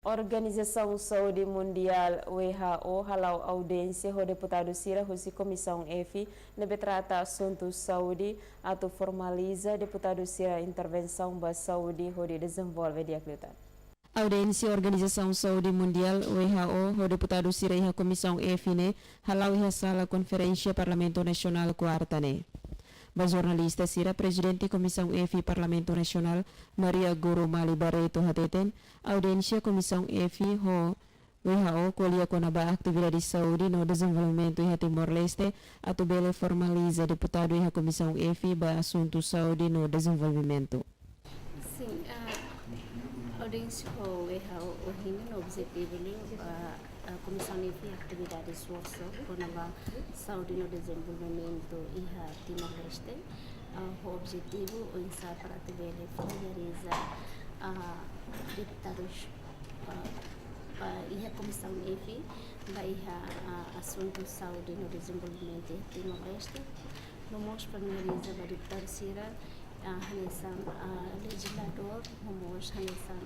Organização Saúde Mundial WHO halau audiência ao deputado Cira Rossi Comissão F na trata assuntos saúde atau formaliza deputado Cira intervenção ba saúde onde desenvolve diakleutan. Audiência Organização Saúde Mundial WHO o deputado Cira iha Comissão F ne halau iha sala conferência Parlamento Nacional quarta ne. Ba jornalista Cira, Presidente Comissão F Parlamento Nacional, Maria Guru Mali Barreto hateten, audiência Comissão F ho WHO colhia com a atividade de saúde no desenvolvimento em Timor-Leste, a tubele formaliza deputado em Comissão F ba assunto saúde no desenvolvimento. Sim, a audiência com WHO o objetivo a Comissão de Atividade Esforço com a saúde no desenvolvimento e a Timor-Leste. O objetivo é para familiarizar deputados e a Comissão EFI vai a assunto saúde no desenvolvimento e Timor-Leste. Vamos familiarizar o deputado Cira Hanesan legislador, vamos Hanesan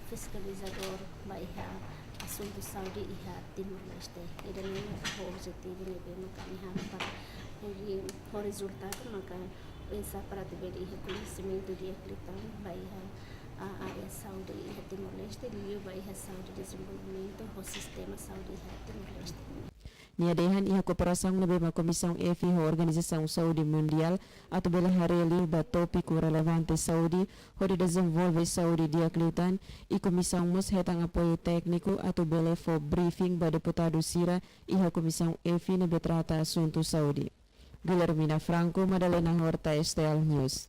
fiscalizador vai assunto saúde e Timor-Leste. E daí o objetivo é para o resultado maka pensa para ter reconhecimento de atleta vai a área saúde e Timor-Leste e vai a saúde e desenvolvimento o sistema saúde e Timor-Leste. Niadehan iha kooperação na bema Comissão F ho Organização Saúde Mundial atau bela hareli ba tópico relevante saúde ho desenvolve saúde diakleutan e Comissão mos hetang apoio técnico atau bela for briefing ba deputado Cira iha Comissão F na betrata assunto saúde. Guilhermina Franco, Madalena Horta, STL News.